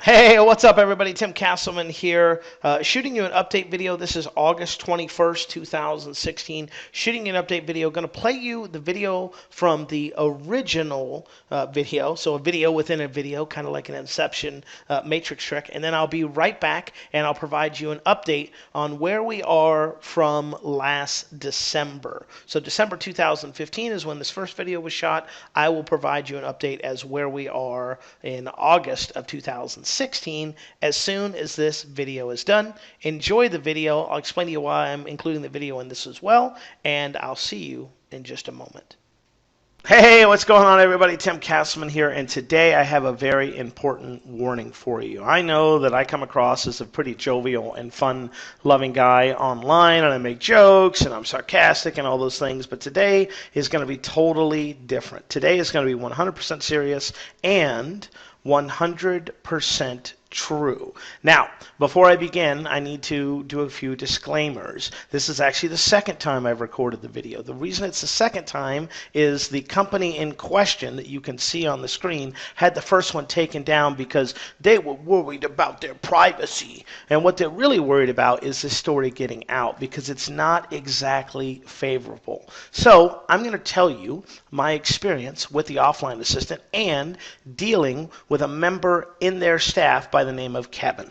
Hey, what's up everybody? Tim Castleman here, shooting you an update video. This is August 21st, 2016. Shooting you an update video. Going to play you the video from the original video, so a video within a video, kind of like an Inception matrix trick. And then I'll be right back and I'll provide you an update on where we are from last December. So December 2015 is when this first video was shot. I will provide you an update as where we are in August of 2016 as soon as this video is done. Enjoy the video. I'll explain to you why I'm including the video in this as well, and I'll see you in just a moment. Hey, what's going on everybody? Tim Castleman here, and today I have a very important warning for you. I know that I come across as a pretty jovial and fun-loving guy online, and I make jokes, and I'm sarcastic and all those things, but today is going to be totally different. Today is going to be 100% serious and 100% true. Now, before I begin, I need to do a few disclaimers. This is actually the second time I've recorded the video. The reason it's the second time is the company in question that you can see on the screen had the first one taken down because they were worried about their privacy. And what they're really worried about is this story getting out because it's not exactly favorable. So I'm going to tell you my experience with the offline assistant and dealing with a member in their staff by the name of Kevin.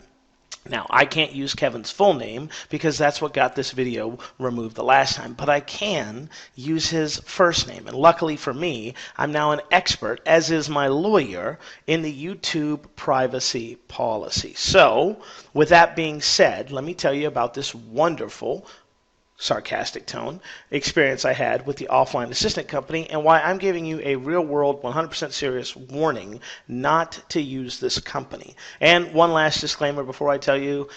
Now, I can't use Kevin's full name because that's what got this video removed the last time, but I can use his first name. And luckily for me, I'm now an expert, as is my lawyer, in the YouTube privacy policy. So, with that being said, let me tell you about this wonderful sarcastic tone experience I had with the offline assistant company and why I'm giving you a real world 100% serious warning not to use this company. And one last disclaimer before I tell you,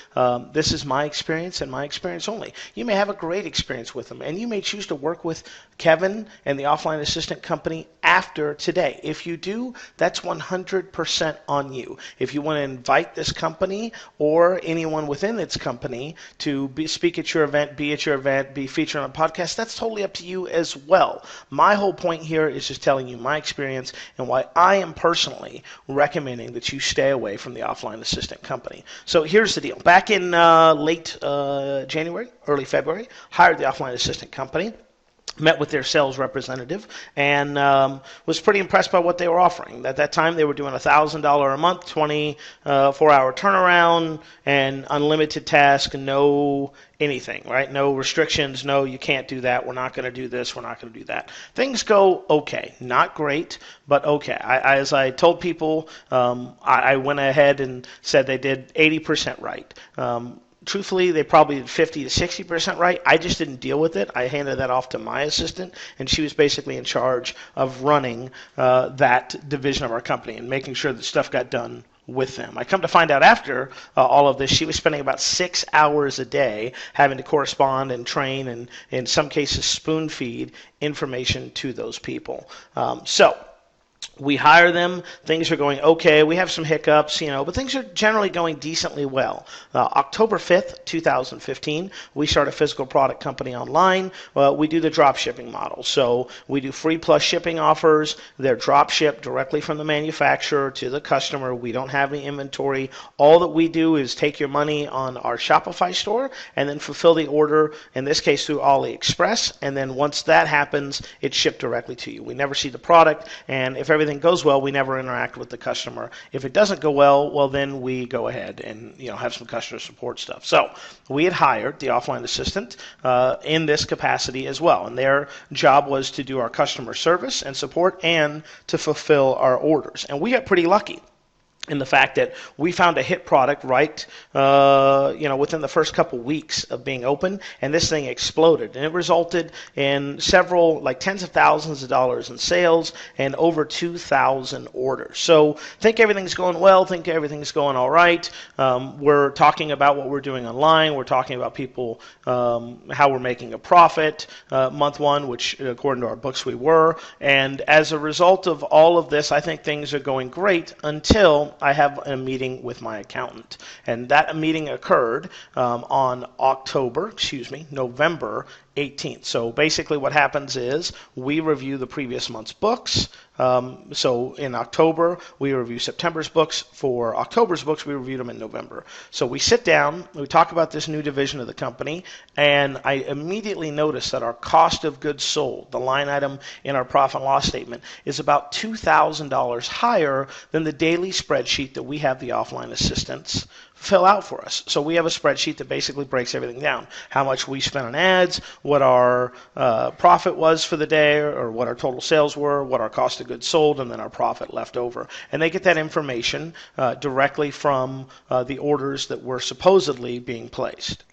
this is my experience and my experience only. You may have a great experience with them and you may choose to work with Kevin and the offline assistant company after today. If you do, that's 100% on you. If you want to invite this company or anyone within its company to speak at your event, be at your event, be featured on a podcast, that's totally up to you as well. My whole point here is just telling you my experience and why I am personally recommending that you stay away from the offline assistant company. So here's the deal. Back in late January, early February, hired the offline assistant company. Met with their sales representative and was pretty impressed by what they were offering. At that time, they were doing $1,000 a month, 24-hour turnaround, and unlimited task, no anything, right? No restrictions, no, you can't do that, we're not going to do this, we're not going to do that. Things go okay. Not great, but okay. As I told people, I went ahead and said they did 80% right. Truthfully, they probably did 50 to 60% right. I just didn't deal with it. I handed that off to my assistant, and she was basically in charge of running that division of our company and making sure that stuff got done with them. I come to find out after all of this, she was spending about 6 hours a day having to correspond and train and in some cases spoon feed information to those people. So we hire them, things are going okay, we have some hiccups, but things are generally going decently well. October 5th, 2015, we start a physical product company online. We do the drop shipping model. So we do free plus shipping offers. They're drop shipped directly from the manufacturer to the customer. We don't have any inventory. All that we do is take your money on our Shopify store and then fulfill the order, in this case through AliExpress, and then once that happens, it's shipped directly to you. We never see the product, and if everything goes well, we never interact with the customer. If it doesn't go well, then we go ahead and have some customer support stuff. So we had hired the offline assistant in this capacity as well, and their job was to do our customer service and support and to fulfill our orders. And we got pretty lucky in the fact that we found a hit product right, within the first couple weeks of being open, and this thing exploded. And it resulted in several, like tens of thousands of dollars in sales and over 2,000 orders. So think everything's going well, think everything's going all right. We're talking about what we're doing online. We're talking about people, how we're making a profit month one, which according to our books we were. And as a result of all of this, I think things are going great until I have a meeting with my accountant. And that meeting occurred on November 18th. So basically what happens is we review the previous month's books, So in October, we review September's books. For October's books, we reviewed them in November. So we sit down, we talk about this new division of the company, and I immediately notice that our cost of goods sold, the line item in our profit and loss statement, is about $2,000 higher than the daily spreadsheet that we have the offline assistants fill out for us. So we have a spreadsheet that basically breaks everything down. How much we spent on ads, what our profit was for the day, or what our total sales were, what our cost of goods sold, and then our profit left over. And they get that information directly from the orders that were supposedly being placed.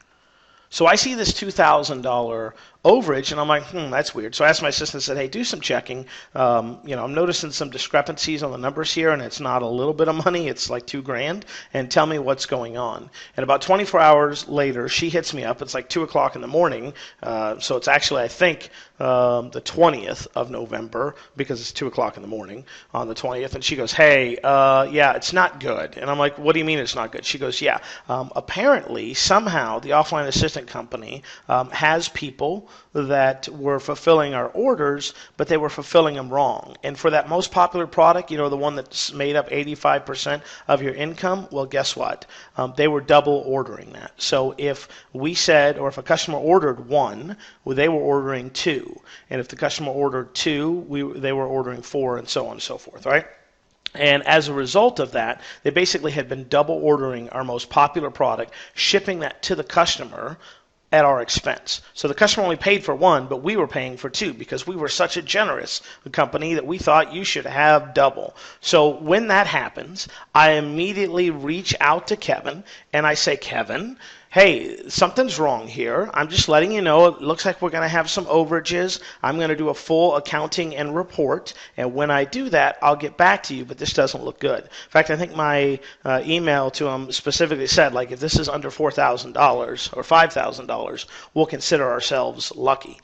So I see this $2,000 overage, and I'm like, that's weird. So I asked my assistant, said, hey, do some checking. I'm noticing some discrepancies on the numbers here, and it's not a little bit of money. It's like $2,000, and tell me what's going on. And about 24 hours later, she hits me up. It's like 2 o'clock in the morning, so it's actually, I think, the 20th of November, because it's 2 o'clock in the morning on the 20th, and she goes, hey, yeah, it's not good. And I'm like, what do you mean it's not good? She goes, yeah, apparently, somehow, the offline assistant company has people that were fulfilling our orders, but they were fulfilling them wrong. And for that most popular product, the one that's made up 85% of your income, well, guess what? They were double ordering that. So if we said, or if a customer ordered 1, well, they were ordering 2. And if the customer ordered 2, they were ordering 4, and so on and so forth, right? And as a result of that, they basically had been double ordering our most popular product, shipping that to the customer at our expense. So the customer only paid for 1, but we were paying for 2 because we were such a generous company that we thought you should have double. So when that happens, I immediately reach out to Kevin and I say, Kevin, hey, something's wrong here. I'm just letting you know it looks like we're going to have some overages. I'm going to do a full accounting and report, and when I do that, I'll get back to you, but this doesn't look good. In fact, I think my email to him specifically said, like, if this is under $4,000 or $5,000, we'll consider ourselves lucky.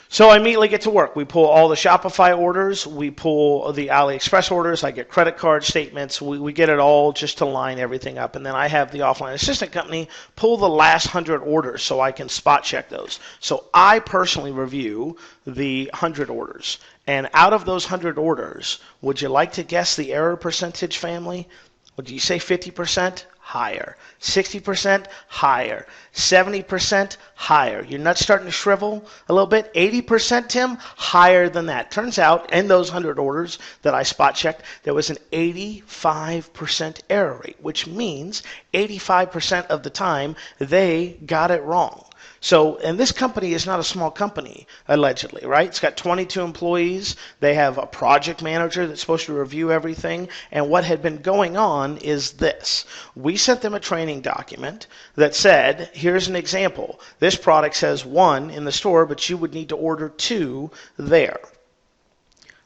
So I immediately get to work. We pull all the Shopify orders. We pull the AliExpress orders. I get credit card statements. We get it all just to line everything up. And then I have the offline assistant company pull the last 100 orders so I can spot check those. So I personally review the 100 orders. And out of those 100 orders, would you like to guess the error percentage, family? Would you say 50%? Higher. 60%? Higher. 70%? Higher. Your nuts starting to shrivel a little bit? 80%, Tim? Higher than that. Turns out, in those 100 orders that I spot checked, there was an 85% error rate, which means 85% of the time they got it wrong. So, and this company is not a small company, allegedly, right? It's got 22 employees. They have a project manager that's supposed to review everything. And what had been going on is this. We sent them a training document that said, here's an example. This product says 1 in the store, but you would need to order 2 there.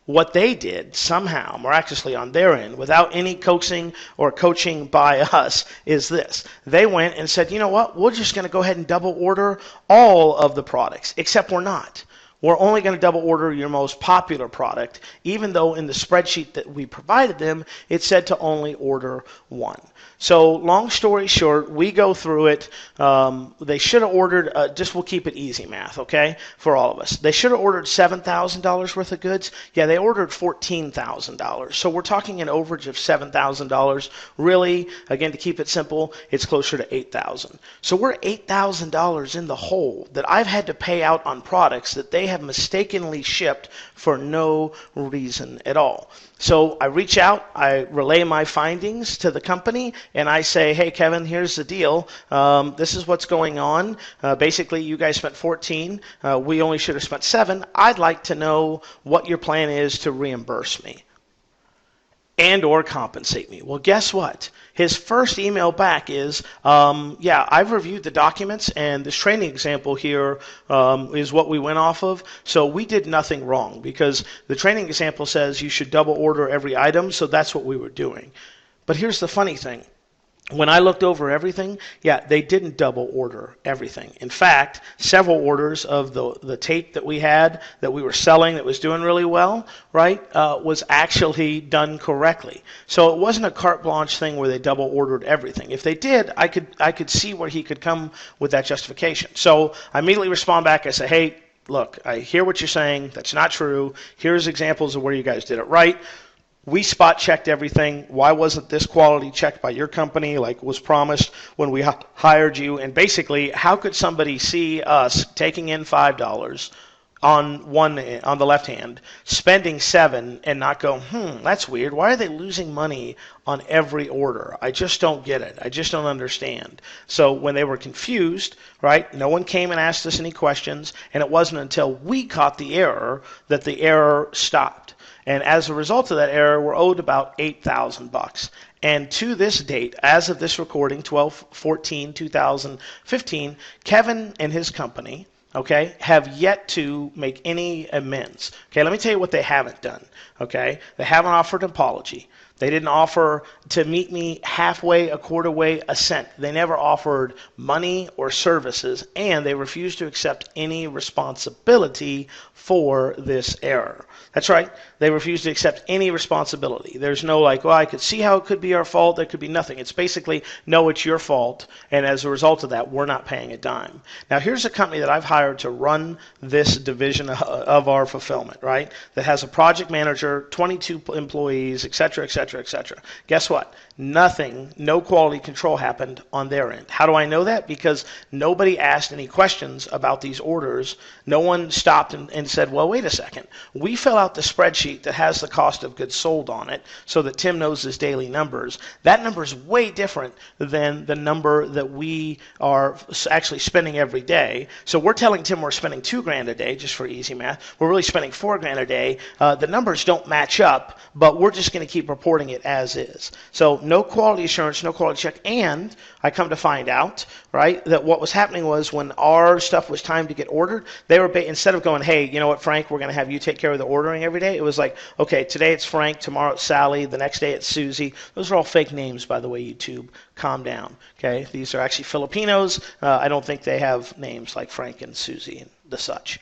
What they did somehow, miraculously on their end, without any coaxing or coaching by us, is this. They went and said, you know what, we're just going to go ahead and double order all of the products, except we're not. We're only going to double order your most popular product, even though in the spreadsheet that we provided them, it said to only order 1. So long story short, we go through it. They should have ordered, just we'll keep it easy math, okay, for all of us. They should have ordered $7,000 worth of goods. Yeah, they ordered $14,000. So we're talking an overage of $7,000. Really, again, to keep it simple, it's closer to $8,000. So we're $8,000 in the hole that I've had to pay out on products that they have mistakenly shipped for no reason at all. So I reach out, I relay my findings to the company, and I say, hey, Kevin, here's the deal. This is what's going on. Basically, you guys spent 14. We only should have spent 7. I'd like to know what your plan is to reimburse me and or compensate me. Well, guess what? His first email back is, yeah, I've reviewed the documents, and this training example here is what we went off of. So we did nothing wrong because the training example says you should double order every item, so that's what we were doing. But here's the funny thing. When I looked over everything, yeah, they didn't double order everything. In fact, several orders of the tape that we had that we were selling that was doing really well, right, was actually done correctly. So it wasn't a carte blanche thing where they double ordered everything. If they did, I could see where he could come with that justification. So I immediately respond back. I say, hey, look, I hear what you're saying. That's not true. Here's examples of where you guys did it right. We spot checked everything. Why wasn't this quality checked by your company like was promised when we hired you? And basically, how could somebody see us taking in $5 on the left hand, spending $7, and not go, that's weird. Why are they losing money on every order? I just don't get it. I just don't understand. So when they were confused, right, no one came and asked us any questions, and it wasn't until we caught the error that the error stopped. And as a result of that error, we're owed about $8,000. And to this date, as of this recording, 12/14/2015, Kevin and his company, okay, have yet to make any amends. Okay, let me tell you what they haven't done. Okay, they haven't offered an apology. They didn't offer to meet me halfway, a quarter way, a cent. They never offered money or services, and they refused to accept any responsibility for this error. That's right. They refused to accept any responsibility. There's no like, well, I could see how it could be our fault. There could be nothing. It's basically, no, it's your fault, and as a result of that, we're not paying a dime. Now, here's a company that I've hired to run this division of our fulfillment, right, that has a project manager, 22 employees, et cetera, et cetera, et cetera. Guess what? Nothing, no quality control happened on their end. How do I know that? Because nobody asked any questions about these orders. No one stopped and said, well, wait a second. We fill out the spreadsheet that has the cost of goods sold on it so that Tim knows his daily numbers. That number is way different than the number that we are actually spending every day. So we're telling Tim we're spending $2,000 a day, just for easy math. We're really spending $4,000 a day. The numbers don't match up, but we're just going to keep reporting it as is. So no quality assurance, no quality check, and I come to find out, right, that what was happening was when our stuff was time to get ordered, they were instead of going, hey, you know what, Frank, we're going to have you take care of the ordering every day, it was like, okay, today it's Frank, tomorrow it's Sally, the next day it's Susie. Those are all fake names, by the way, YouTube. Calm down, okay? These are actually Filipinos. I don't think they have names like Frank and Susie and the such.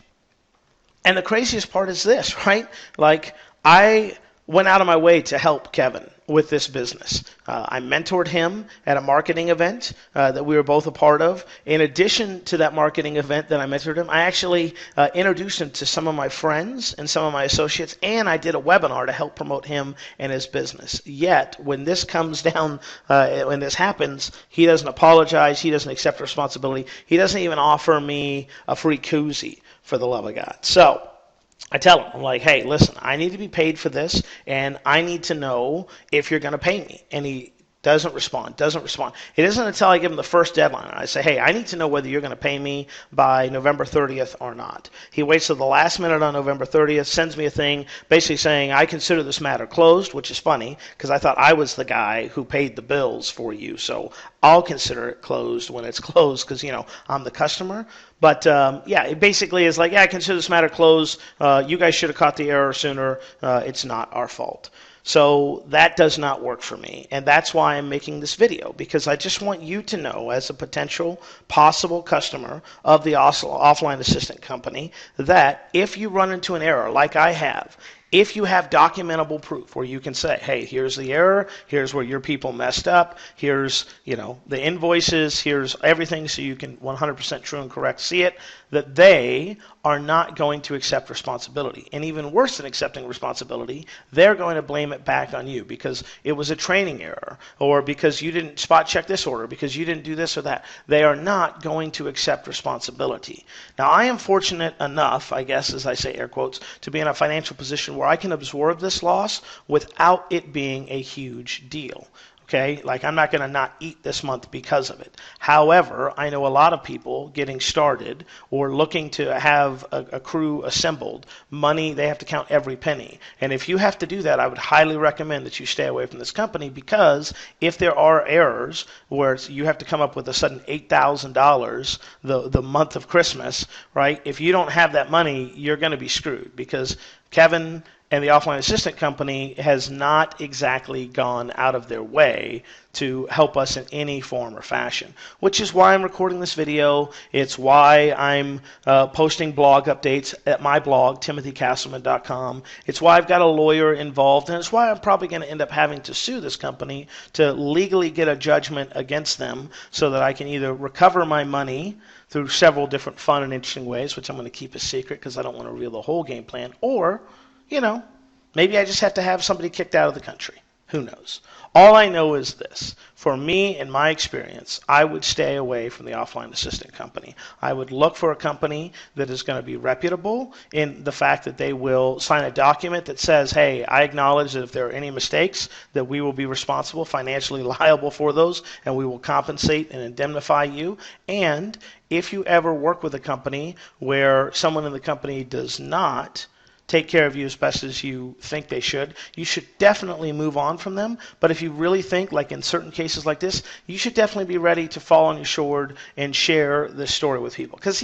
And the craziest part is this, right? Like, I went out of my way to help Kevin with this business. I mentored him at a marketing event that we were both a part of. In addition to that marketing event that I mentored him, I actually introduced him to some of my friends and some of my associates, and I did a webinar to help promote him and his business. Yet, when this comes down, when this happens, he doesn't apologize, he doesn't accept responsibility, he doesn't even offer me a free koozie, for the love of God. So, I tell him, I'm like, hey, listen, I need to be paid for this, and I need to know if you're going to pay me. And he doesn't respond. It isn't until I give him the first deadline. I say, hey, I need to know whether you're going to pay me by November 30th or not. He waits till the last minute on November 30th, sends me a thing basically saying, I consider this matter closed, which is funny because I thought I was the guy who paid the bills for you. So I'll consider it closed when it's closed because, you know, I'm the customer. But, yeah, it basically is like, yeah, I consider this matter closed. You guys should have caught the error sooner. It's not our fault. So that does not work for me, and that's why I'm making this video, because I just want you to know, as a potential possible customer of the offline assistant company, that if you run into an error like I have, if you have documentable proof where you can say, hey, here's the error, here's where your people messed up, here's, you know, the invoices, here's everything so you can 100% true and correct see it, that they are not going to accept responsibility. And even worse than accepting responsibility, they're going to blame it back on you because it was a training error, or because you didn't spot check this order, because you didn't do this or that. They are not going to accept responsibility. Now, I am fortunate enough, I guess, as I say air quotes, to be in a financial position where I can absorb this loss without it being a huge deal. Okay, like I'm not going to not eat this month because of it. However, I know a lot of people getting started or looking to have a crew assembled. Money, they have to count every penny. And if you have to do that, I would highly recommend that you stay away from this company, because if there are errors where you have to come up with a sudden $8,000 the month of Christmas, right? If you don't have that money, you're going to be screwed, because Kevin And the offline assistant company has not exactly gone out of their way to help us in any form or fashion, which is why I'm recording this video. It's why I'm posting blog updates at my blog, timothycastleman.com. It's why I've got a lawyer involved, and it's why I'm probably going to end up having to sue this company to legally get a judgment against them so that I can either recover my money through several different fun and interesting ways, which I'm going to keep a secret because I don't want to reveal the whole game plan, or maybe I just have to have somebody kicked out of the country. Who knows? All I know is this. For me, in my experience, I would stay away from the offline assistant company. I would look for a company that is going to be reputable in the fact that they will sign a document that says, hey, I acknowledge that if there are any mistakes, that we will be responsible, financially liable for those, and we will compensate and indemnify you. And if you ever work with a company where someone in the company does not take care of you as best as you think they should, you should definitely move on from them. But if you really think, like in certain cases like this, you should definitely be ready to fall on your sword and share this story with people. Because,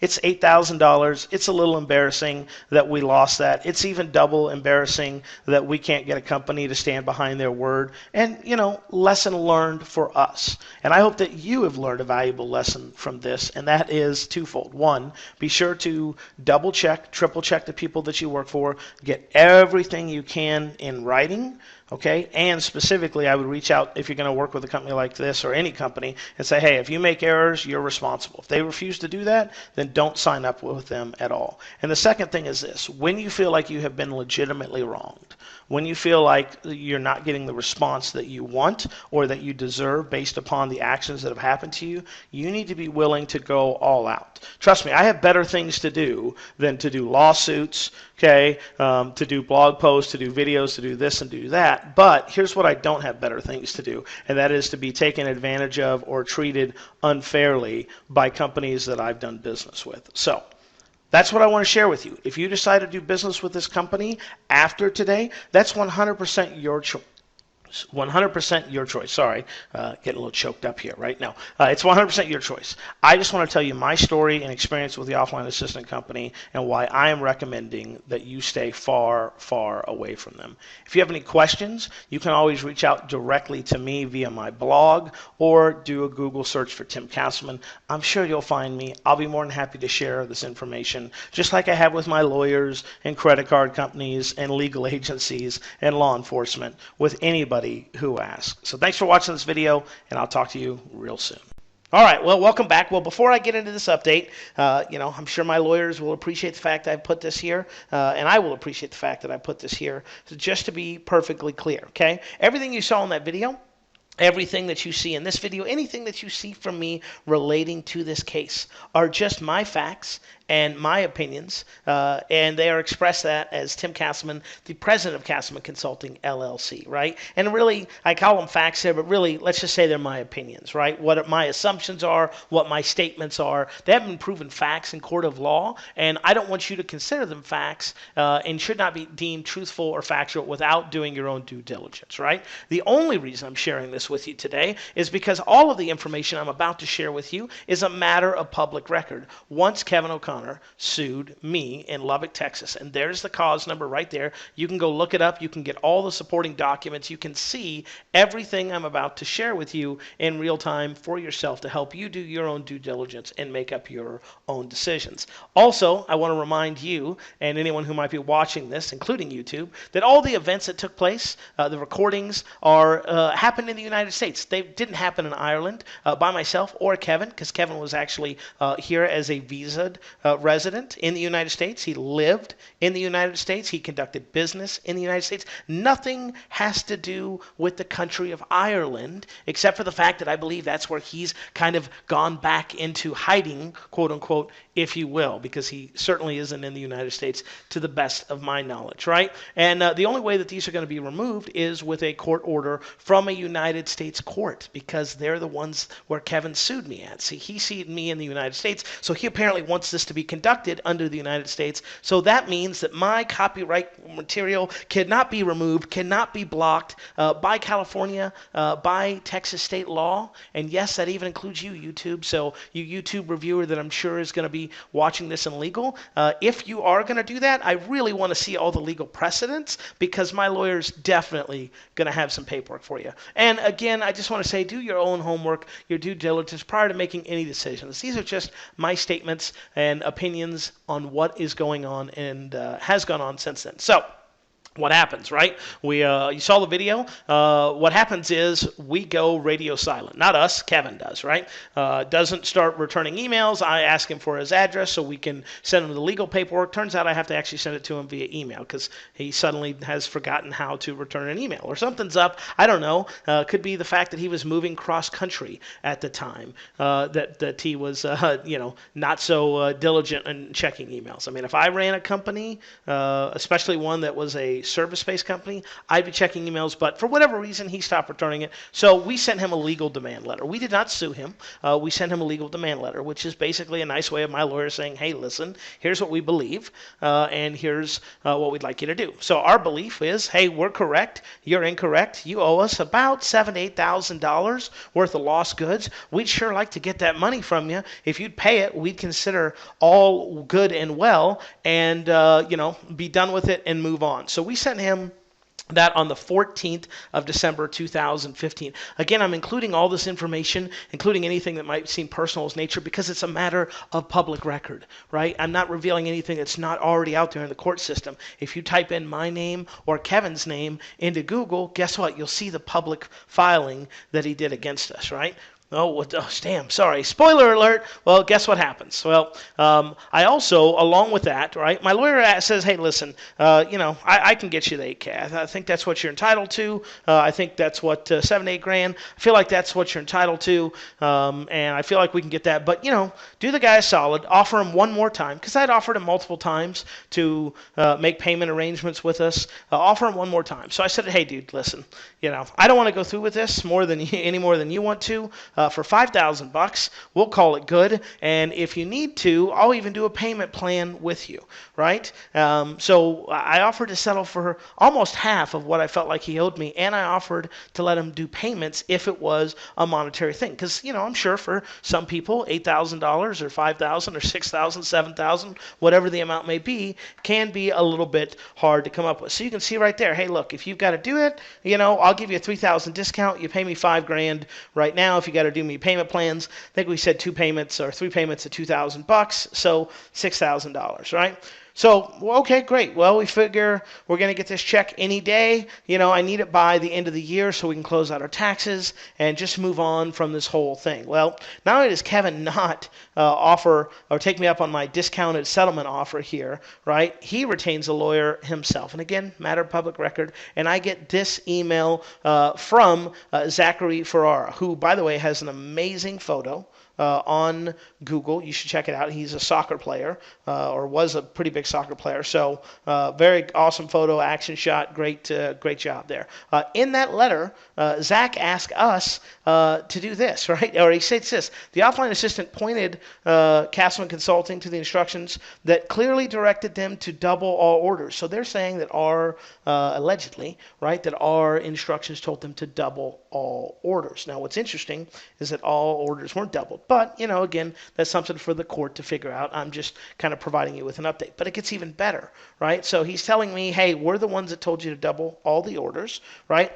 it's $8,000. It's a little embarrassing that we lost that. It's even double embarrassing that we can't get a company to stand behind their word. And, lesson learned for us. And I hope that you have learned a valuable lesson from this, and that is twofold. One, be sure to double check, triple check the people that you work for, get everything you can in writing, okay? And specifically, I would reach out if you're going to work with a company like this or any company and say, hey, if you make errors, you're responsible. If they refuse to do that, then don't sign up with them at all. And the second thing is this: when you feel like you have been legitimately wronged, when you feel like you're not getting the response that you want or that you deserve based upon the actions that have happened to you, you need to be willing to go all out. Trust me, I have better things to do than to do lawsuits, okay, to do blog posts, to do videos, to do this and do that. But here's what I don't have better things to do, and that is to be taken advantage of or treated unfairly by companies that I've done business with. So that's what I want to share with you. If you decide to do business with this company after today, that's 100% your choice. 100% your choice. Sorry, getting a little choked up here right now. It's 100% your choice. I just want to tell you my story and experience with the offline assistant company and why I am recommending that you stay far, far away from them. If you have any questions, you can always reach out directly to me via my blog or do a Google search for Tim Castleman. I'm sure you'll find me. I'll be more than happy to share this information, just like I have with my lawyers and credit card companies and legal agencies and law enforcement, with anybody who asks. So thanks for watching this video, and I'll talk to you real soon. All right, well, welcome back. Well, before I get into this update, I'm sure my lawyers will appreciate the fact that I put this here, and I will appreciate the fact that I put this here, so just to be perfectly clear, okay? Everything you saw in that video, everything that you see in this video, anything that you see from me relating to this case are just my facts and my opinions, and they are expressed that as Tim Castleman, the president of Castleman Consulting LLC, right? And really, I call them facts here, but really, let's just say they're my opinions, right? What my assumptions are, what my statements are. They haven't been proven facts in court of law, and I don't want you to consider them facts and should not be deemed truthful or factual without doing your own due diligence, right? The only reason I'm sharing this with you today is because all of the information I'm about to share with you is a matter of public record. Once Kevin O'Connor sued me in Lubbock, Texas, and there's the cause number right there. You can go look it up. You can get all the supporting documents. You can see everything I'm about to share with you in real time for yourself to help you do your own due diligence and make up your own decisions. Also, I want to remind you and anyone who might be watching this, including YouTube, that all the events that took place, the recordings, happened in the United States. They didn't happen in Ireland by myself or Kevin, because Kevin was actually here as a visaed resident in the United States. He lived in the United States. He conducted business in the United States. Nothing has to do with the country of Ireland, except for the fact that I believe that's where he's kind of gone back into hiding, quote unquote, if you will, because he certainly isn't in the United States to the best of my knowledge, right? And the only way that these are going to be removed is with a court order from a United United States court because they're the ones where Kevin sued me at. See, he sued me in the United States, so he apparently wants this to be conducted under the United States. So that means that my copyright material cannot be removed, cannot be blocked by California, by Texas state law. And yes, that even includes you, YouTube. So you YouTube reviewer that I'm sure is going to be watching this in legal, if you are going to do that, I really want to see all the legal precedents because my lawyer's definitely going to have some paperwork for you. And again, I just want to say, do your own homework, your due diligence prior to making any decisions. These are just my statements and opinions on what is going on and has gone on since then. So, what happens, right? You saw the video. What happens is we go radio silent. Not us, Kevin does, right? Doesn't start returning emails. I ask him for his address so we can send him the legal paperwork. Turns out I have to actually send it to him via email because he suddenly has forgotten how to return an email or something's up. I don't know. Could be the fact that he was moving cross country at the time. That he was, not so diligent in checking emails. I mean, if I ran a company, especially one that was a service-based company, I'd be checking emails, but for whatever reason, he stopped returning it. So we sent him a legal demand letter. We did not sue him. We sent him a legal demand letter, which is basically a nice way of my lawyer saying, hey, listen, here's what we believe, and here's what we'd like you to do. So our belief is, hey, we're correct. You're incorrect. You owe us about $7,000 to $8,000 worth of lost goods. We'd sure like to get that money from you. If you'd pay it, we'd consider all good and well and, be done with it and move on. So we sent him that on the 14th of December 2015. Again, I'm including all this information, including anything that might seem personal as nature, because it's a matter of public record, right? I'm not revealing anything that's not already out there in the court system. If you type in my name or Kevin's name into Google, guess what? You'll see the public filing that he did against us, right? Oh, damn, sorry. Spoiler alert. Well, guess what happens? Well, I also, along with that, right, my lawyer says, hey, listen, I can get you the 8K. I think that's what you're entitled to. I think that's what, 7, 8 grand. I feel like that's what you're entitled to, and I feel like we can get that. But, do the guy a solid, offer him one more time, because I'd offered him multiple times to make payment arrangements with us. Offer him one more time. So I said, hey, dude, listen, I don't want to go through with this any more than you want to. For $5,000, we'll call it good. And if you need to, I'll even do a payment plan with you, right? So I offered to settle for almost half of what I felt like he owed me, and I offered to let him do payments if it was a monetary thing. Because, I'm sure for some people, $8,000 or $5,000 or $6,000, $7,000, whatever the amount may be, can be a little bit hard to come up with. So you can see right there, hey, look, if you've got to do it, I'll give you a $3,000 discount. You pay me $5 grand right now if you got to do me payment plans. I think we said 2 payments or 3 payments of $2,000, so $6,000, right? So, okay, great. Well, we figure we're going to get this check any day. I need it by the end of the year so we can close out our taxes and just move on from this whole thing. Well, not only does Kevin not offer or take me up on my discounted settlement offer here, right? He retains a lawyer himself. And again, matter of public record. And I get this email from Zachary Ferrara, who, by the way, has an amazing photo on Google. You should check it out. He's a soccer player, or was a pretty big soccer player. So very awesome photo, action shot, great job there. In that letter, Zach asked us to do this, right? Or he says this: the offline assistant pointed Castleman Consulting to the instructions that clearly directed them to double all orders. So they're saying that allegedly, right, that our instructions told them to double all orders. Now, what's interesting is that all orders weren't doubled. But, again, that's something for the court to figure out. I'm just kind of providing you with an update. But it gets even better, right? So he's telling me, hey, we're the ones that told you to double all the orders, right?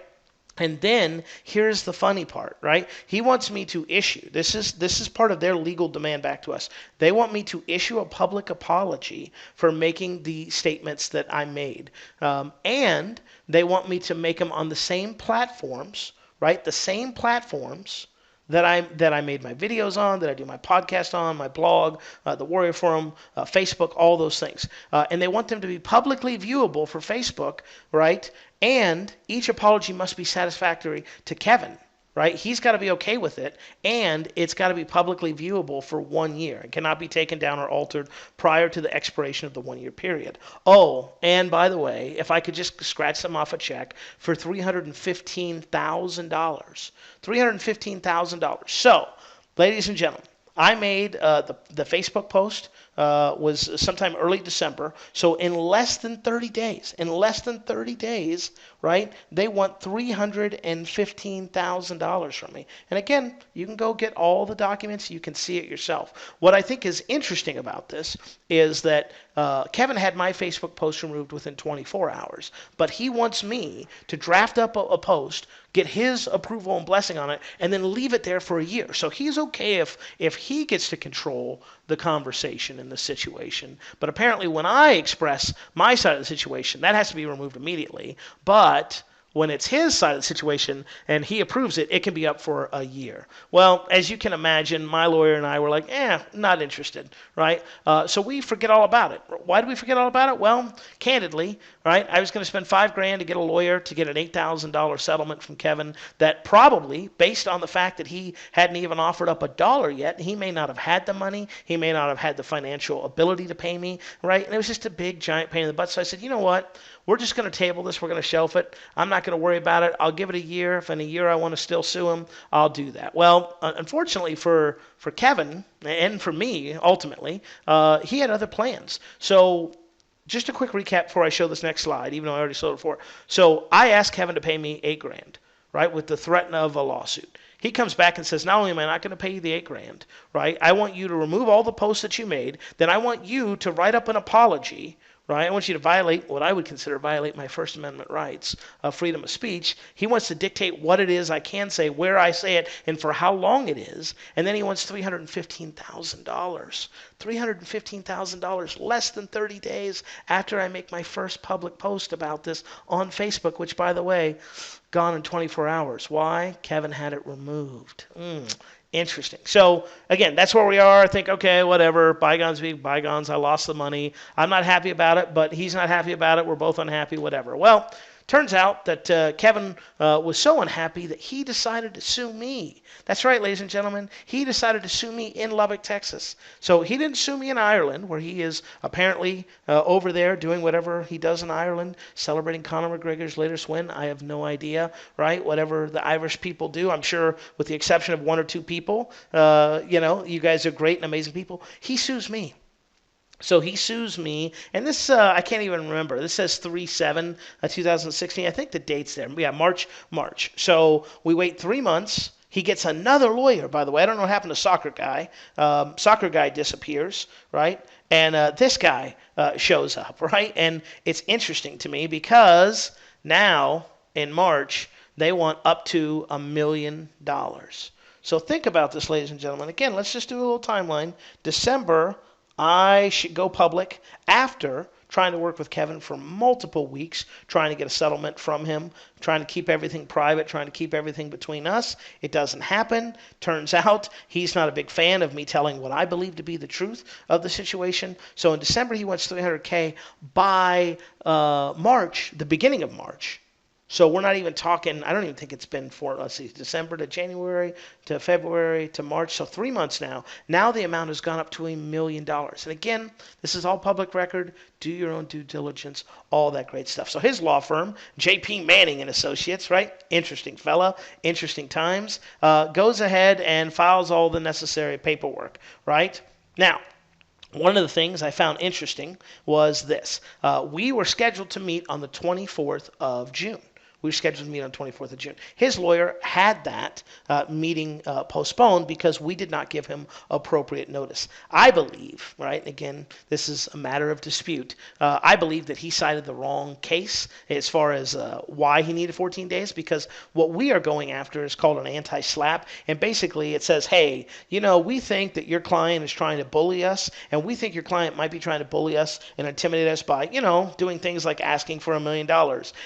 And then here's the funny part, right? He wants me to issue. This is part of their legal demand back to us. They want me to issue a public apology for making the statements that I made. And they want me to make them on the same platforms, right? The same platforms that I made my videos on, that I do my podcast on, my blog, the Warrior Forum, Facebook, all those things. And they want them to be publicly viewable for Facebook, right? And each apology must be satisfactory to Kevin, right? He's got to be okay with it, and it's got to be publicly viewable for 1 year. It cannot be taken down or altered prior to the expiration of the 1 year period. Oh, and by the way, if I could just scratch them off a check for $315,000. $315,000. So, ladies and gentlemen, I made the Facebook post was sometime early December. So in less than 30 days, right, they want $315,000 from me. And again, you can go get all the documents. You can see it yourself. What I think is interesting about this is that Kevin had my Facebook post removed within 24 hours, but he wants me to draft up a post, get his approval and blessing on it, and then leave it there for a year. So he's okay if he gets to control the conversation in the situation. But apparently when I express my side of the situation, that has to be removed immediately. But when it's his side of the situation and he approves it, it can be up for a year. Well, as you can imagine, my lawyer and I were like, not interested, right? So we forget all about it. Why did we forget all about it? Well, candidly, right, I was going to spend $5,000 to get a lawyer to get an $8,000 settlement from Kevin that probably, based on the fact that he hadn't even offered up a dollar yet, he may not have had the money, he may not have had the financial ability to pay me, right? And it was just a big, giant pain in the butt. So I said, you know what? We're just going to table this. We're going to shelf it. I'm not going to worry about it. I'll give it a year. If in a year I want to still sue him, I'll do that. Well, unfortunately for Kevin and for me, ultimately, he had other plans. So just a quick recap before I show this next slide, even though I already showed it before. So I asked Kevin to pay me $8,000, right, with the threat of a lawsuit. He comes back and says, not only am I not going to pay you the $8,000, right, I want you to remove all the posts that you made. Then I want you to write up an apology. Right? I want you to violate what I would consider violate my First Amendment rights of freedom of speech. He wants to dictate what it is I can say, where I say it, and for how long it is. And then he wants $315,000. $315,000 less than 30 days after I make my first public post about this on Facebook, which, by the way, gone in 24 hours. Why? Kevin had it removed. Interesting. So, again, that's where we are. I think, okay, whatever. Bygones be bygones. I lost the money. I'm not happy about it, but he's not happy about it. We're both unhappy, whatever. Well, turns out that Kevin was so unhappy that he decided to sue me. That's right, ladies and gentlemen. He decided to sue me in Lubbock, Texas. So he didn't sue me in Ireland, where he is apparently over there doing whatever he does in Ireland, celebrating Conor McGregor's latest win. I have no idea, right? Whatever the Irish people do, I'm sure with the exception of one or two people, you guys are great and amazing people. He sues me. So he sues me, and this, I can't even remember. This says 3/7/2016. I think the date's there. Yeah, March. So we wait 3 months. He gets another lawyer, by the way. I don't know what happened to Soccer Guy. Soccer Guy disappears, right? And this guy shows up, right? And it's interesting to me because now, in March, they want up to $1 million. So think about this, ladies and gentlemen. Again, let's just do a little timeline. December, I should go public after trying to work with Kevin for multiple weeks, trying to get a settlement from him, trying to keep everything private, trying to keep everything between us. It doesn't happen. Turns out he's not a big fan of me telling what I believe to be the truth of the situation. So in December, he wants $300K. By March, the beginning of March, so we're not even talking, I don't even think it's been December to January to February to March, so 3 months now. Now the amount has gone up to $1 million. And again, this is all public record. Do your own due diligence, all that great stuff. So his law firm, J.P. Manning and Associates, right? Interesting fella, interesting times, goes ahead and files all the necessary paperwork, right? Now, one of the things I found interesting was this. We were scheduled to meet on the 24th of June. We were scheduled to meet on 24th of June. His lawyer had that meeting postponed because we did not give him appropriate notice. I believe, right, again, this is a matter of dispute, I believe that he cited the wrong case as far as why he needed 14 days, because what we are going after is called an anti-SLAPP, and basically it says, hey, we think that your client is trying to bully us, and we think your client might be trying to bully us and intimidate us by, doing things like asking for $1 million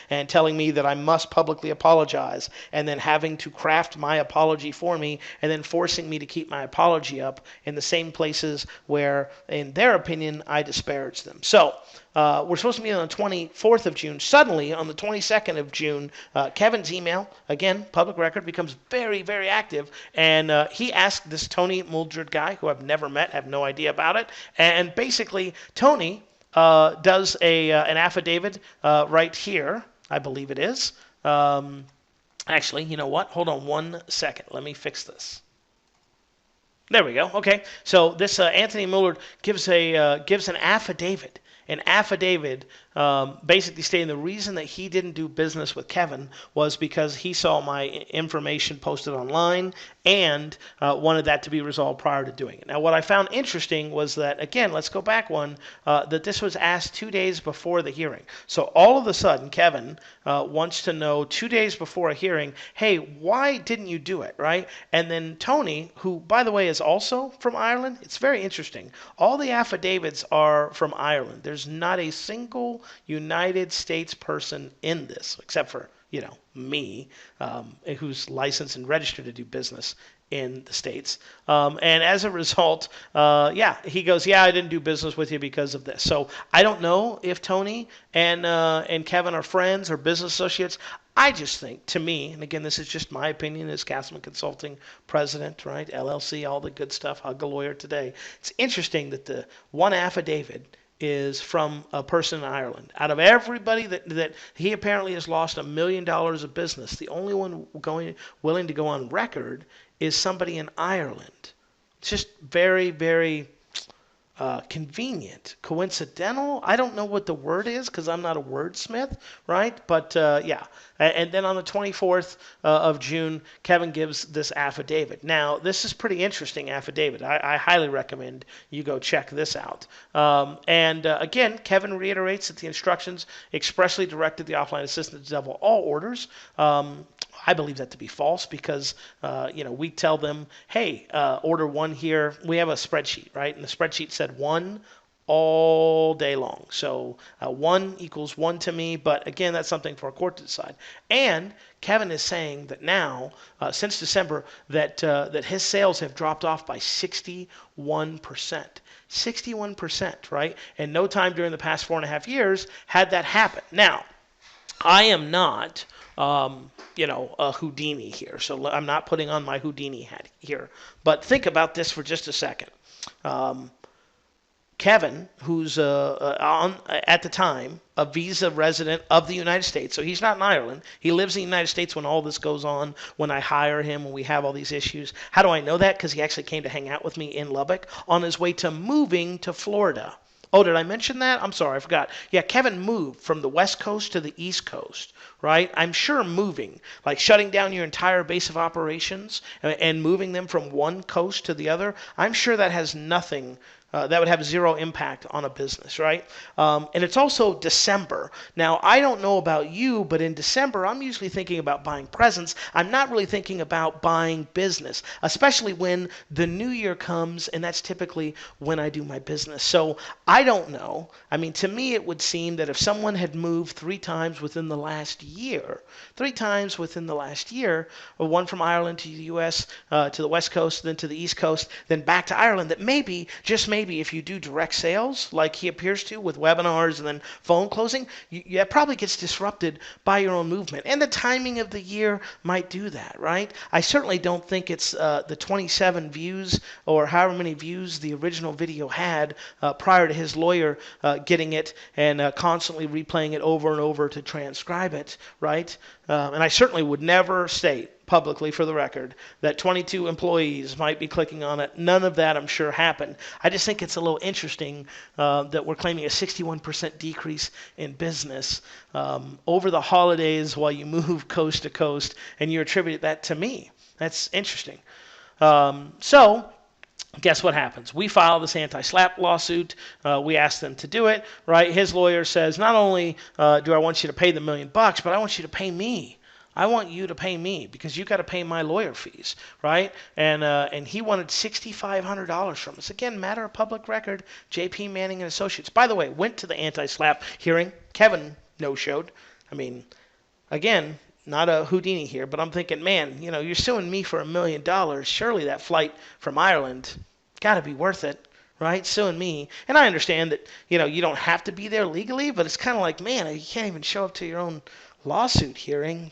and telling me that I'm must publicly apologize, and then having to craft my apology for me, and then forcing me to keep my apology up in the same places where, in their opinion, I disparaged them. So we're supposed to meet on the 24th of June. Suddenly, on the 22nd of June, Kevin's email, again, public record, becomes very, very active. And he asked this Tony Muldred guy, who I've never met, have no idea about it. And basically, Tony does an affidavit right here, I believe it is. Actually, you know what? Hold on one second. Let me fix this. There we go. Okay. So this Anthony Mullard gives an affidavit. An affidavit basically stating the reason that he didn't do business with Kevin was because he saw my information posted online and wanted that to be resolved prior to doing it. Now, what I found interesting was that, again, let's go back one, that this was asked 2 days before the hearing. So all of a sudden, Kevin wants to know 2 days before a hearing, hey, why didn't you do it, right? And then Tony, who, by the way, is also from Ireland, it's very interesting. All the affidavits are from Ireland. There's not a single United States person in this, except for, me, who's licensed and registered to do business in the States. And as a result, he goes, I didn't do business with you because of this. So I don't know if Tony and Kevin are friends or business associates. I just think, to me, and again, this is just my opinion as Castleman Consulting President, right, LLC, all the good stuff, hug a lawyer today. It's interesting that the one affidavit is from a person in Ireland. Out of everybody that he apparently has lost $1 million of business, the only one willing to go on record is somebody in Ireland. It's just very, very convenient, coincidental. I don't know what the word is because I'm not a wordsmith, right? But and then on the 24th of June, Kevin gives this affidavit. Now, this is pretty interesting affidavit. I highly recommend you go check this out. Again, Kevin reiterates that the instructions expressly directed the offline assistant to double all orders. I believe that to be false because, we tell them, hey, order one here. We have a spreadsheet, right? And the spreadsheet said one all day long. So 1 equals 1 to me. But again, that's something for a court to decide. And Kevin is saying that now, since December, that his sales have dropped off by 61%. 61%, right? And no time during the past 4.5 years had that happen. Now, I am not a Houdini here. So I'm not putting on my Houdini hat here. But think about this for just a second. Kevin, who's at the time a visa resident of the United States, so he's not in Ireland. He lives in the United States when all this goes on, when I hire him, when we have all these issues. How do I know that? Because he actually came to hang out with me in Lubbock on his way to moving to Florida. Oh, did I mention that? I'm sorry, I forgot. Yeah, Kevin moved from the West Coast to the East Coast, right? I'm sure moving, like shutting down your entire base of operations and moving them from one coast to the other, I'm sure that has nothing that would have zero impact on a business, right? And it's also December. Now, I don't know about you, but in December, I'm usually thinking about buying presents. I'm not really thinking about buying business, especially when the new year comes, and that's typically when I do my business. So I don't know. I mean, to me, it would seem that if someone had moved 3 times within the last year, or one from Ireland to the U.S., to the West Coast, then to the East Coast, then back to Ireland, that maybe, just maybe, if you do direct sales, like he appears to with webinars and then phone closing, it probably gets disrupted by your own movement. And the timing of the year might do that, right? I certainly don't think it's the 27 views or however many views the original video had prior to his lawyer getting it and constantly replaying it over and over to transcribe it, right? And I certainly would never state publicly, for the record, that 22 employees might be clicking on it. None of that, I'm sure, happened. I just think it's a little interesting that we're claiming a 61% decrease in business over the holidays while you move coast to coast, and you attribute that to me. That's interesting. So guess what happens? We file this anti-SLAPP lawsuit. We ask them to do it, right? His lawyer says, not only do I want you to pay the $1 million, but I want you to pay me. I want you to pay me because you got to pay my lawyer fees, right? And he wanted $6,500 from us. Again, matter of public record, J.P. Manning and Associates. By the way, went to the anti-SLAPP hearing. Kevin no-showed. I mean, Again, not a Houdini here, but I'm thinking, man, you're suing me for $1 million. Surely that flight from Ireland got to be worth it, right? Suing me. And I understand that, you don't have to be there legally, but it's kind of like, man, you can't even show up to your own lawsuit hearing.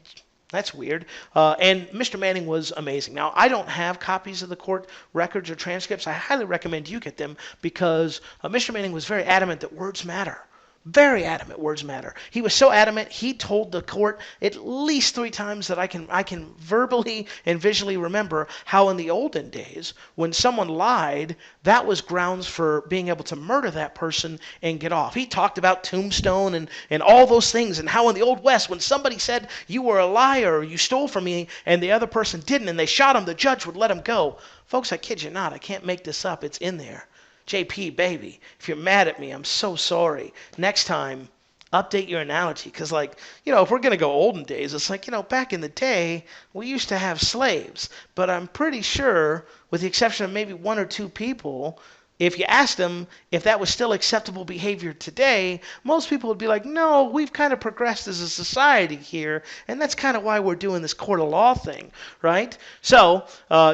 That's weird. And Mr. Manning was amazing. Now, I don't have copies of the court records or transcripts. I highly recommend you get them because Mr. Manning was very adamant that words matter. Very adamant, words matter. He was so adamant, he told the court at least 3 times that I can verbally and visually remember how in the olden days, when someone lied, that was grounds for being able to murder that person and get off. He talked about tombstone and all those things, and how in the Old West, when somebody said you were a liar or you stole from me and the other person didn't and they shot him, the judge would let him go. Folks, I kid you not, I can't make this up. It's in there. JP, baby, if you're mad at me, I'm so sorry. Next time, update your analogy. Because, if we're going to go olden days, it's like, back in the day, we used to have slaves. But I'm pretty sure, with the exception of maybe 1 or 2 people, if you asked them if that was still acceptable behavior today, most people would be like, no, we've kind of progressed as a society here, and that's kind of why we're doing this court of law thing, right? So,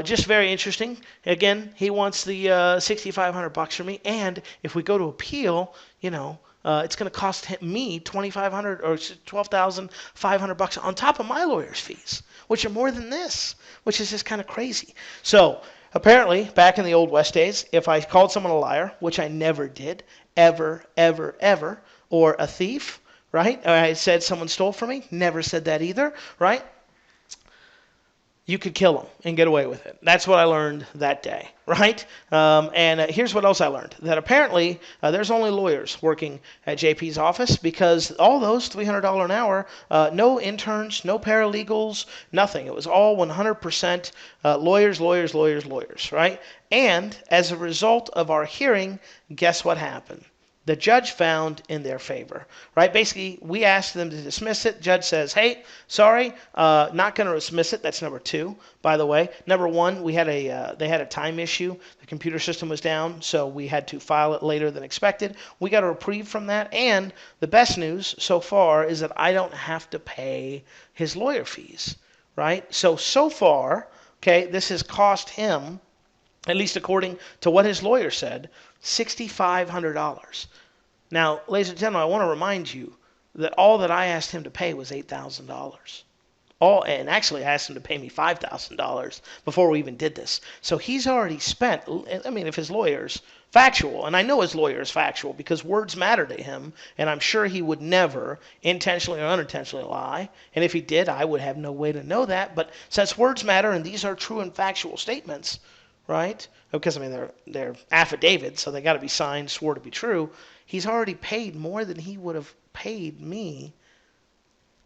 just very interesting. Again, he wants the $6,500 from me, and if we go to appeal, it's going to cost me $2,500 or $12,500 on top of my lawyer's fees, which are more than this, which is just kind of crazy. So, apparently, back in the Old West days, if I called someone a liar, which I never did, ever, ever, ever, or a thief, right? Or I said someone stole from me, never said that either, right? You could kill them and get away with it. That's what I learned that day, right? And here's what else I learned. That apparently there's only lawyers working at JP's office because all those $300 an hour, no interns, no paralegals, nothing. It was all 100% lawyers, lawyers, lawyers, lawyers, right? And as a result of our hearing, guess what happened? The judge found in their favor, right? Basically, we asked them to dismiss it. Judge says, hey, sorry, not going to dismiss it. That's number 2, by the way. Number 1, they had a time issue. The computer system was down, so we had to file it later than expected. We got a reprieve from that, and the best news so far is that I don't have to pay his lawyer fees, right? So far, okay, this has cost him, at least according to what his lawyer said, $6,500. Now, ladies and gentlemen, I want to remind you that all that I asked him to pay was $8,000. And actually, I asked him to pay me $5,000 before we even did this. So he's already spent, if his lawyer's factual, and I know his lawyer is factual because words matter to him, and I'm sure he would never intentionally or unintentionally lie. And if he did, I would have no way to know that. But since words matter and these are true and factual statements, right? Because, they're affidavits, so they got to be signed, swore to be true. He's already paid more than he would have paid me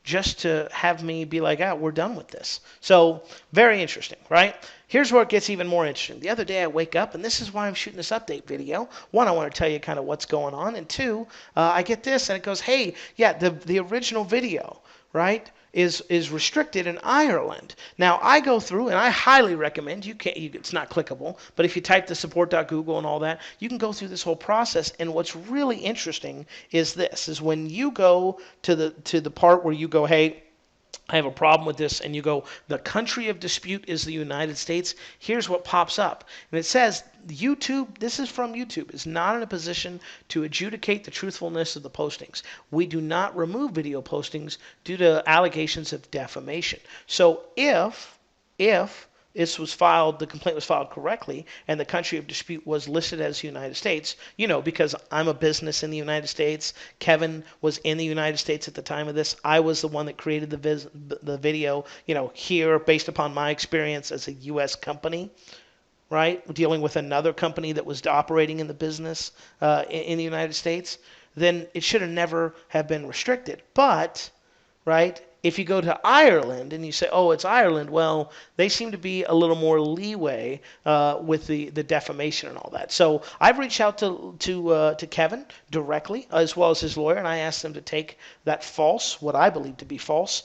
just to have me be like, we're done with this. So, very interesting, right? Here's where it gets even more interesting. The other day I wake up, and this is why I'm shooting this update video. 1, I want to tell you kind of what's going on. And 2, I get this, and it goes, hey, yeah, the original video, right, is restricted in Ireland. Now, I go through, and I highly recommend, it's not clickable, but if you type the support.google and all that, you can go through this whole process. And what's really interesting is this, is when you go to the part where you go, hey, I have a problem with this, and you go, the country of dispute is the United States, here's what pops up. And it says, YouTube, this is from YouTube, is not in a position to adjudicate the truthfulness of the postings. We do not remove video postings due to allegations of defamation. So if the complaint was filed correctly, and the country of dispute was listed as the United States, because I'm a business in the United States, Kevin was in the United States at the time of this, I was the one that created the video, here based upon my experience as a U.S. company, right, dealing with another company that was operating in the business in the United States, then it should have never have been restricted. But, right, if you go to Ireland and you say, oh, it's Ireland, well, they seem to be a little more leeway with the defamation and all that. So I've reached out to Kevin directly, as well as his lawyer, and I asked them to take that false, what I believe to be false,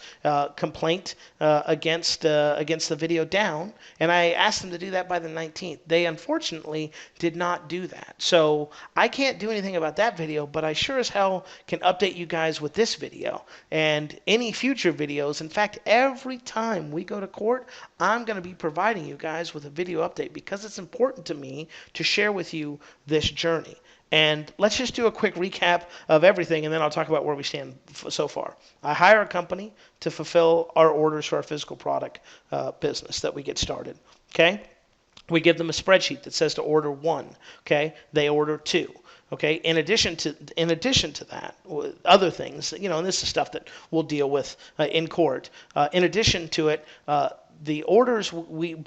complaint against the video down, and I asked them to do that by the 19th. They unfortunately did not do that. So I can't do anything about that video, but I sure as hell can update you guys with this video. And any future future videos. In fact, every time we go to court, I'm going to be providing you guys with a video update because it's important to me to share with you this journey. And let's just do a quick recap of everything, and then I'll talk about where we stand so far. I hire a company to fulfill our orders for our physical product business that we get started. Okay? We give them a spreadsheet that says to order 1. Okay? They order 2. Okay. In addition to that, other things, and this is stuff that we'll deal with in court. In addition to it, the orders we use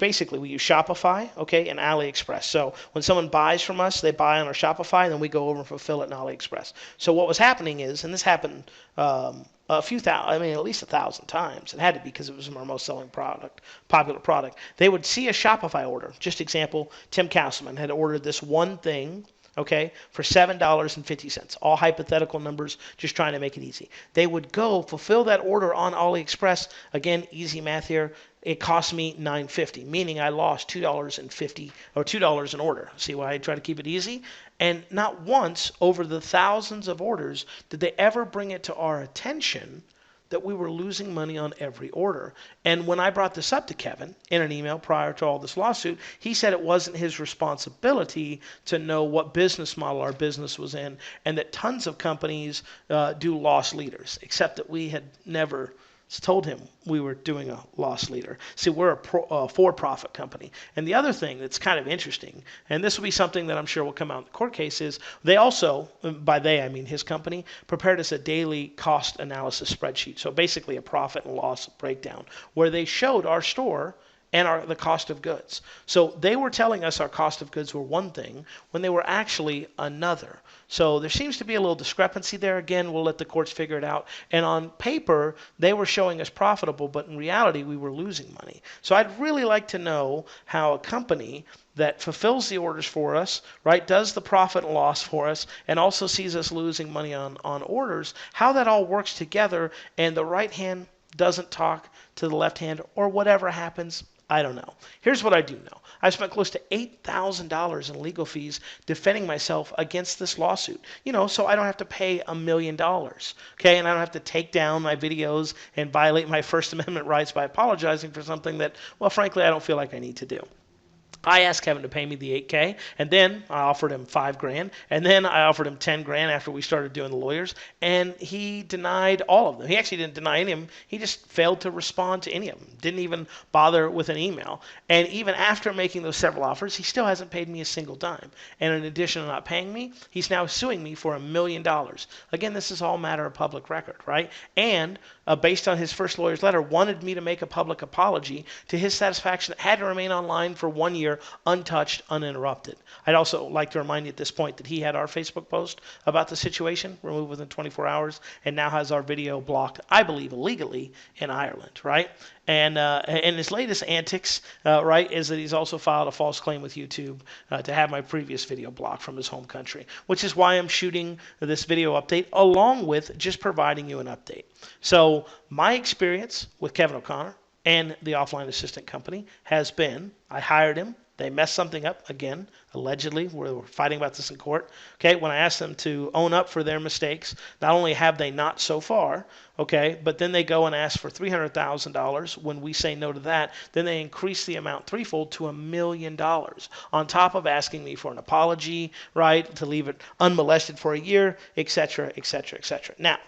Shopify, okay, and AliExpress. So when someone buys from us, they buy on our Shopify, and then we go over and fulfill it in AliExpress. So what was happening is, and this happened a few thousand, at least 1,000 times. It had to be because it was our most selling popular product. They would see a Shopify order. Just example, Tim Castleman had ordered this one thing, okay, for $7.50. All hypothetical numbers, just trying to make it easy. They would go fulfill that order on AliExpress. Again, easy math here. It cost me $9.50, meaning I lost $2.50 or $2 an order. See why I try to keep it easy? And not once over the thousands of orders did they ever bring it to our attention that we were losing money on every order. And when I brought this up to Kevin in an email prior to all this lawsuit, he said it wasn't his responsibility to know what business model our business was in, and that tons of companies do loss leaders, except that we had never told him we were doing a loss leader. See, we're a for-profit company. And the other thing that's kind of interesting, and this will be something that I'm sure will come out in the court case, is they also, by they I mean his company, prepared us a daily cost analysis spreadsheet. So basically a profit and loss breakdown where they showed our store and the cost of goods. So they were telling us our cost of goods were one thing when they were actually another. So there seems to be a little discrepancy there. Again, we'll let the courts figure it out. And on paper, they were showing us profitable, but in reality, we were losing money. So I'd really like to know how a company that fulfills the orders for us, right, does the profit and loss for us, and also sees us losing money on orders, how that all works together, and the right hand doesn't talk to the left hand, or whatever happens. I don't know. Here's what I do know. I spent close to $8,000 in legal fees defending myself against this lawsuit. So I don't have to pay $1 million. Okay, and I don't have to take down my videos and violate my First Amendment rights by apologizing for something that, well, frankly, I don't feel like I need to do. I asked Kevin to pay me the $8K, and then I offered him $5,000, and then I offered him $10,000 after we started doing the lawyers, and he denied all of them. He actually didn't deny any of them. He just failed to respond to any of them. Didn't even bother with an email. And even after making those several offers, he still hasn't paid me a single dime. And in addition to not paying me, he's now suing me for $1 million. Again, this is all matter of public record, right? And based on his first lawyer's letter, wanted me to make a public apology to his satisfaction that had to remain online for 1 year, untouched, uninterrupted. I'd also like to remind you at this point that he had our Facebook post about the situation removed within 24 hours and now has our video blocked, I believe, illegally in Ireland, right? And his latest antics, right, is that he's also filed a false claim with YouTube to have my previous video blocked from his home country, which is why I'm shooting this video update along with just providing you an update. So my experience with Kevin O'Connor and the offline assistant company has been, I hired him. They messed something up again, allegedly. We're fighting about this in court. Okay, when I asked them to own up for their mistakes, not only have they not so far, okay, but then they go and ask for $300,000. When we say no to that, then they increase the amount threefold to $1 million, on top of asking me for an apology, right, to leave it unmolested for a year, etc., etc., etc. Now,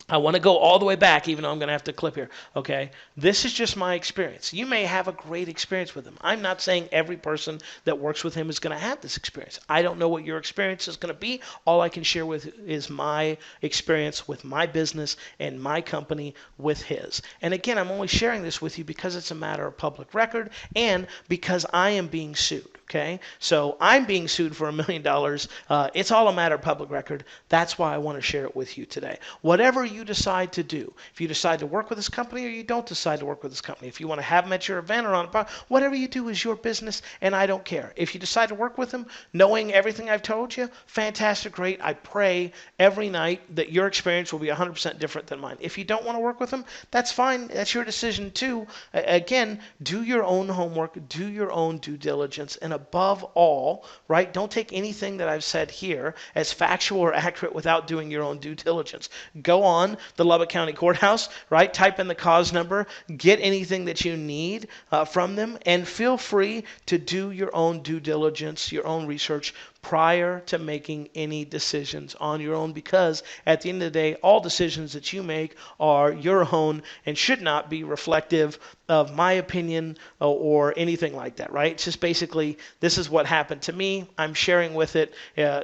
I want to go all the way back, even though I'm going to have to clip here, okay? This is just my experience. You may have a great experience with him. I'm not saying every person that works with him is going to have this experience. I don't know what your experience is going to be. All I can share with is my experience with my business and my company with his. And again, I'm only sharing this with you because it's a matter of public record and because I am being sued. Okay, so I'm being sued for $1 million. It's all a matter of public record. That's why I want to share it with you today. Whatever you decide to do, if you decide to work with this company or you don't decide to work with this company, if you want to have them at your event or on a whatever you do is your business, and I don't care. If you decide to work with them, knowing everything I've told you, fantastic, great. I pray every night that your experience will be 100% different than mine. If you don't want to work with them, that's fine. That's your decision too. Again, do your own homework, do your own due diligence, and above all, right, don't take anything that I've said here as factual or accurate without doing your own due diligence. Go on on the Lubbock County Courthouse, right? Type in the cause number, get anything that you need from them, and feel free to do your own due diligence, your own research prior to making any decisions on your own, because at the end of the day, all decisions that you make are your own and should not be reflective of my opinion or anything like that, right? It's just basically, this is what happened to me. I'm sharing with it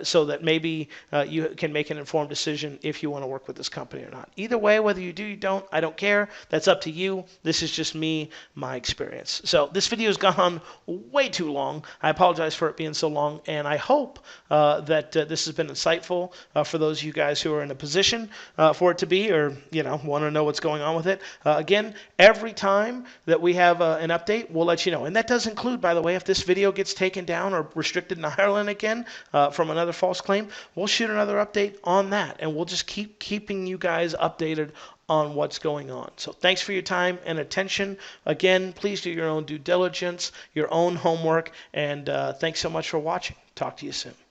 so that maybe you can make an informed decision if you want to work with this company or not. Either way, whether you do, you don't, I don't care. That's up to you. This is just me, my experience. So this video has gone on way too long. I apologize for it being so long, and I hope that this has been insightful for those of you guys who are in a position for it to be, or want to know what's going on with it. Again, every time that we have an update, we'll let you know. And that does include, by the way, if this video gets taken down or restricted in Ireland again from another false claim, we'll shoot another update on that, and we'll just keep keeping you guys updated on what's going on. So thanks for your time and attention. Again, please do your own due diligence, your own homework, and thanks so much for watching. Talk to you soon.